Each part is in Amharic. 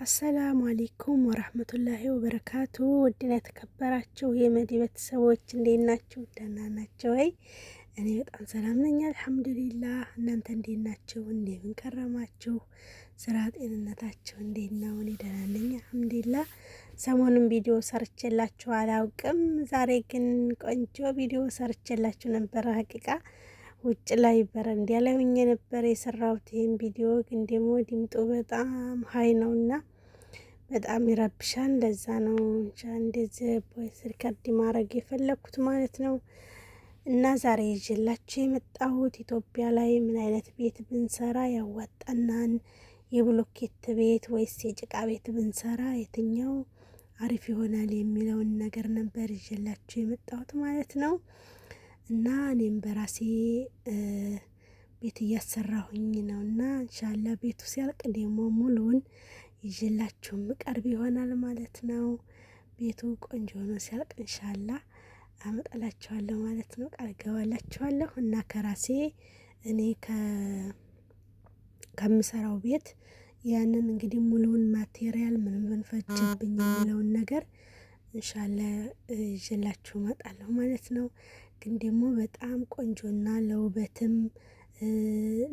አሰላሙ አሌይኩም ወራህመቱላሂ ወበረካቱ። ውድና የተከበራችሁ የመዲ ቤተሰቦች እንዴት ናችሁ? ደህና ናቸው ወይ? እኔ በጣም ሰላም ነኝ አልሐምዱሊላህ። እናንተ እንዴት ናችሁ? እንደምን ከረማችሁ? ስራ ጤንነታችሁ እንዴት ነው? እኔ ደህና ነኝ አልሐምዱሊላህ። ሰሞኑን ቪዲዮ ሰርቼላችሁ አላውቅም። ዛሬ ግን ቆንጆ ቪዲዮ ሰርቼላችሁ ነበረ። ሀቂቃ ውጭ ላይ በረንዳ ላይ ሆኜ ነበር የሰራሁት ይህን ቪዲዮ። ግን ደግሞ ድምጡ በጣም ሀይ ነውና በጣም ይረብሻል። ለዛ ነው እንደዚህ ቮይስ ሪከርድ ማድረግ የፈለኩት ማለት ነው። እና ዛሬ ይዤላችሁ የመጣሁት ኢትዮጵያ ላይ ምን አይነት ቤት ብንሰራ ያዋጣናን፣ የብሎኬት ቤት ወይስ የጭቃ ቤት ብንሰራ የትኛው አሪፍ ይሆናል የሚለውን ነገር ነበር ይዤላችሁ የመጣሁት ማለት ነው። እና እኔም በራሴ ቤት እያሰራሁኝ ነው እና ኢንሻአላህ ቤቱ ሲያልቅ ደግሞ ሙሉውን ይዤላችሁ ምቀርብ ይሆናል ማለት ነው። ቤቱ ቆንጆ ሆኖ ሲያልቅ ኢንሻአላህ አመጣላችኋለሁ ማለት ነው። ቃል ገባላችኋለሁ። እና ከራሴ እኔ ከምሰራው ቤት ያንን እንግዲህ ሙሉውን ማቴሪያል ምን ፈጅብኝ የሚለውን ነገር ኢንሻአላህ ይዤላችሁ እመጣለሁ ማለት ነው። ግን ደግሞ በጣም ቆንጆና ለውበትም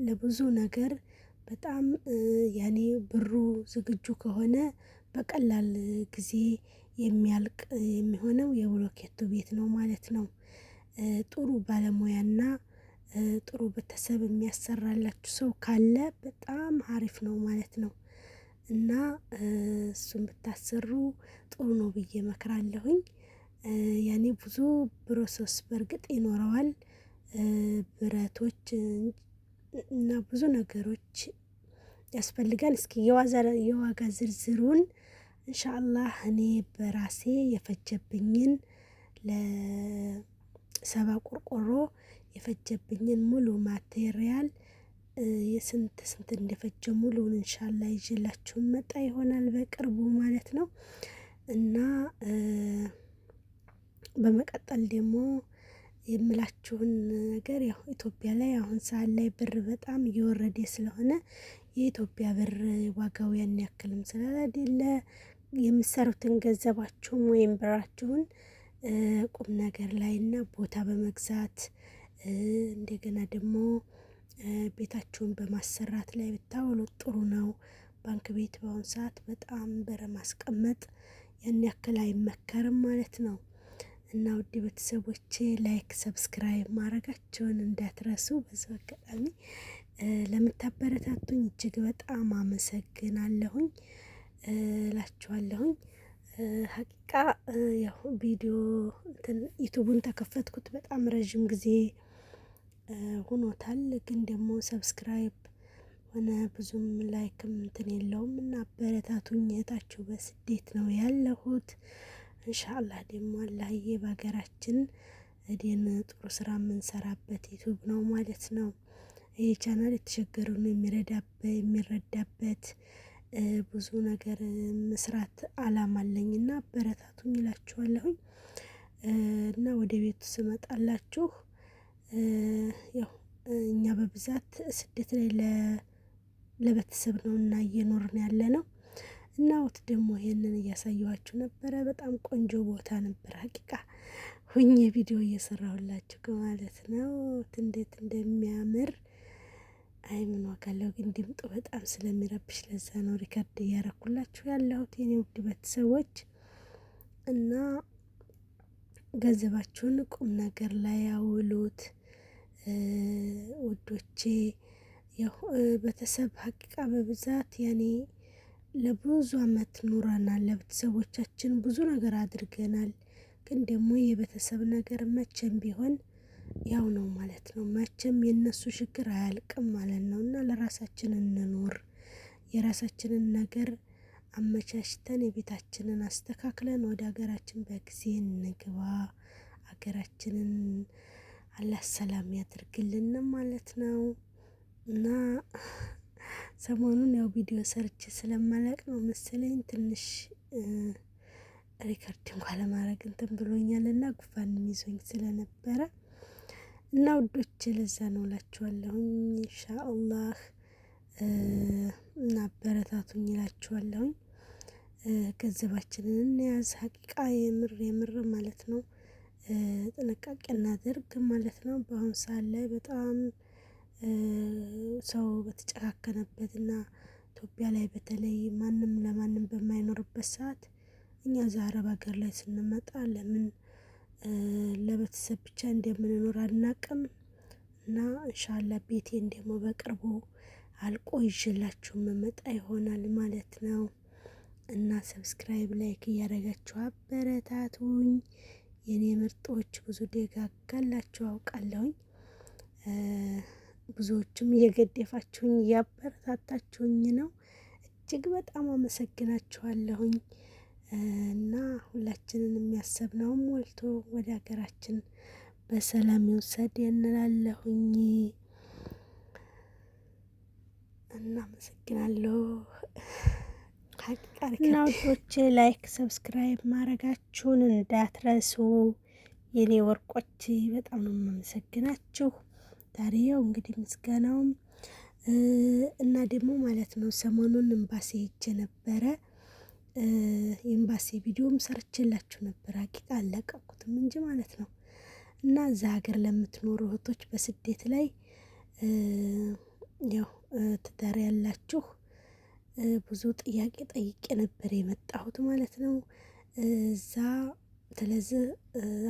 ለብዙ ነገር በጣም ያኔ ብሩ ዝግጁ ከሆነ በቀላል ጊዜ የሚያልቅ የሚሆነው የብሎኬቱ ቤት ነው ማለት ነው። ጥሩ ባለሙያና ጥሩ ቤተሰብ የሚያሰራላችሁ ሰው ካለ በጣም አሪፍ ነው ማለት ነው። እና እሱን ብታሰሩ ጥሩ ነው ብዬ መክራለሁኝ። ያኔ ብዙ ፕሮሰስ በርግጥ ይኖረዋል። ብረቶች እና ብዙ ነገሮች ያስፈልጋል። እስኪ የዋጋ ዝርዝሩን ኢንሻአላህ እኔ በራሴ የፈጀብኝን ለ7 ቆርቆሮ የፈጀብኝን ሙሉ ማቴሪያል የስንት እንደፈጀ ሙሉውን ኢንሻአላህ ይዤላችሁ መጣ ይሆናል በቅርቡ ማለት ነው። እና በመቀጠል ደግሞ የምላችሁን ነገር ያው ኢትዮጵያ ላይ አሁን ሰዓት ላይ ብር በጣም እየወረደ ስለሆነ የኢትዮጵያ ብር ዋጋው ያን ያክልም ስላልደለ የምትሰሩትን ገንዘባችሁን ወይም ብራችሁን ቁም ነገር ላይና ቦታ በመግዛት እንደገና ደግሞ ቤታችሁን በማሰራት ላይ ብታውሉት ጥሩ ነው። ባንክ ቤት በአሁን ሰዓት በጣም ብር ማስቀመጥ ያን ያክል አይመከርም ማለት ነው። እና ውድ ቤተሰቦቼ ላይክ ሰብስክራይብ ማድረጋቸውን እንዳትረሱ። በዚህ አጋጣሚ ለምታበረታቱኝ እጅግ በጣም አመሰግናለሁኝ እላችኋለሁኝ። ሀቂቃ ያው ቪዲዮ ዩቲዩቡን ተከፈትኩት በጣም ረጅም ጊዜ ሆኖታል። ግን ደግሞ ሰብስክራይብ ሆነ ብዙም ላይክም የለውም እና አበረታቱኝ። እህታችሁ በስደት ነው ያለሁት። ኢንሻአላህ ደግሞ አላህዬ በሀገራችን እዴን ጥሩ ስራ የምንሰራበት ዩቲዩብ ነው ማለት ነው። ይህ ቻናል የተቸገሩን የሚረዳበት ብዙ ነገር መስራት አላማ አለኝና አበረታቱኝ እላችኋለሁኝ። እና ወደ ቤቱ ስመጣላችሁ ያው እኛ በብዛት ስደት ላይ ለቤተሰብ ነውና እየኖርን ያለ ነው። እና ወት ደግሞ ይሄንን እያሳየኋችሁ ነበረ። በጣም ቆንጆ ቦታ ነበር ሀቂቃ ሁኜ ቪዲዮ እየሰራሁላችሁ ማለት ነው። እንዴት እንደሚያምር አይ ምን ዋጋለው። ግን ድምጡ በጣም ስለሚረብሽ ለዛ ነው ሪከርድ እያረኩላችሁ ያለሁት የኔ ውድ ቤተሰቦች። እና ገንዘባችሁን ቁም ነገር ላይ ያውሉት ውዶቼ። ያው ቤተሰብ ሀቂቃ በብዛት ያኔ ለብዙ አመት ኑረናል። ለቤተሰቦቻችን ብዙ ነገር አድርገናል። ግን ደግሞ የቤተሰብ ነገር መቼም ቢሆን ያው ነው ማለት ነው። መቼም የነሱ ችግር አያልቅም ማለት ነው። እና ለራሳችን እንኖር፣ የራሳችንን ነገር አመቻችተን የቤታችንን አስተካክለን ወደ ሀገራችን በጊዜ እንግባ። ሀገራችንን አላህ ሰላም ያድርግልን ማለት ነው። እና ሰሞኑን ያው ቪዲዮ ሰርች ስለማላቅ ነው መሰለኝ ትንሽ ሪከርድ እንኳን ለማድረግ ብሎኛልና ጉፋንም ይዞኝ ስለነበረ እና ውዶች ለዛ ነው እላችኋለሁኝ። ኢንሻአላህ እና አበረታቱኝ እላችኋለሁኝ። ገንዘባችንን እንያዝ። ሀቂቃ የምር ማለት ነው። ጥንቃቄ እናድርግ ማለት ነው። በአሁኑ ሰዓት ላይ በጣም ሰው በተጨካከነበት እና ኢትዮጵያ ላይ በተለይ ማንም ለማንም በማይኖርበት ሰዓት እኛ እዛ አረብ ሀገር ላይ ስንመጣ ለምን ለቤተሰብ ብቻ እንደምንኖር አናቅም። እና ኢንሻአላህ ቤቴን ደግሞ በቅርቡ አልቆ ይዤላችሁ መመጣ ይሆናል ማለት ነው። እና ሰብስክራይብ ላይክ እያደረጋችሁ አበረታቱኝ የኔ ምርጦች። ብዙ ደጋጋላችሁ አውቃለሁኝ። ብዙዎችም እየገደፋችሁኝ እያበረታታችሁኝ ነው። እጅግ በጣም አመሰግናችኋለሁኝ። እና ሁላችንን የሚያሰብነውም ሞልቶ ወደ ሀገራችን በሰላም ይውሰድ እንላለሁኝ። እናመሰግናለሁ። እና ውዶቼ ላይክ ሰብስክራይብ ማድረጋችሁን እንዳትረሱ የኔ ወርቆች። በጣም ነው የማመሰግናችሁ። ዛሬ ያው እንግዲህ ምስጋናውም እና ደግሞ ማለት ነው ሰሞኑን ኤምባሲ ሄጄ ነበረ። ኤምባሲ ቪዲዮም ሰርቼላችሁ ነበር። ሀቂቃ አልለቀኩትም እንጂ ማለት ነው። እና እዛ ሀገር ለምትኖሩ እህቶች በስደት ላይ ያው ትዳር ያላችሁ ብዙ ጥያቄ ጠይቄ ነበር የመጣሁት ማለት ነው። እዛ ስለዚህ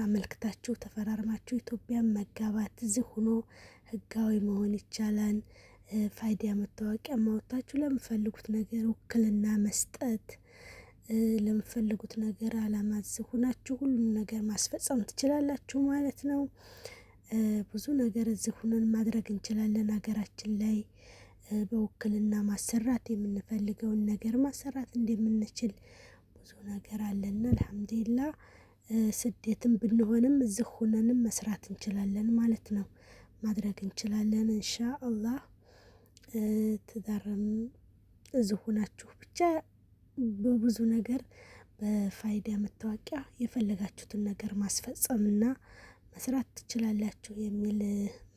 አመልክታችሁ ተፈራርማችሁ ኢትዮጵያን መጋባት እዚህ ሆኖ ህጋዊ መሆን ይቻላል። ፋይዳ መታወቂያ ማውጣታችሁ ለምፈልጉት ነገር ውክልና መስጠት ለምፈልጉት ነገር አላማ እዚህ ሆናችሁ ሁሉን ነገር ማስፈጸም ትችላላችሁ ማለት ነው። ብዙ ነገር እዚህ ሆነን ማድረግ እንችላለን። ሀገራችን ላይ በውክልና ማሰራት የምንፈልገውን ነገር ማሰራት እንደምንችል ብዙ ነገር አለና አልሐምዱሊላህ። ስደትም ብንሆንም እዚህ ሆነንም መስራት እንችላለን ማለት ነው። ማድረግ እንችላለን ኢንሻአላህ። ትዳርም እዚህ ሆናችሁ ብቻ በብዙ ነገር በፋይዳ መታወቂያ የፈለጋችሁትን ነገር ማስፈጸምና መስራት ትችላላችሁ የሚል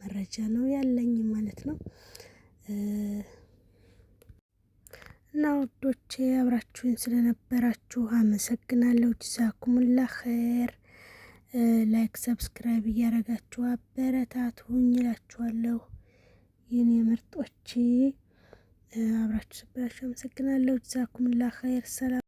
መረጃ ነው ያለኝ ማለት ነው። እና ውዶቼ አብራችሁኝ ስለነበራችሁ አመሰግናለሁ። ጀዛኩሙላህ ኸይር። ላይክ ሰብስክራይብ እያደረጋችሁ አበረታቱኝ እላችኋለሁ የኔ ምርጦች። አብራችሁ ስለነበራችሁ አመሰግናለሁ። ጀዛኩሙላህ ኸይር። ሰላም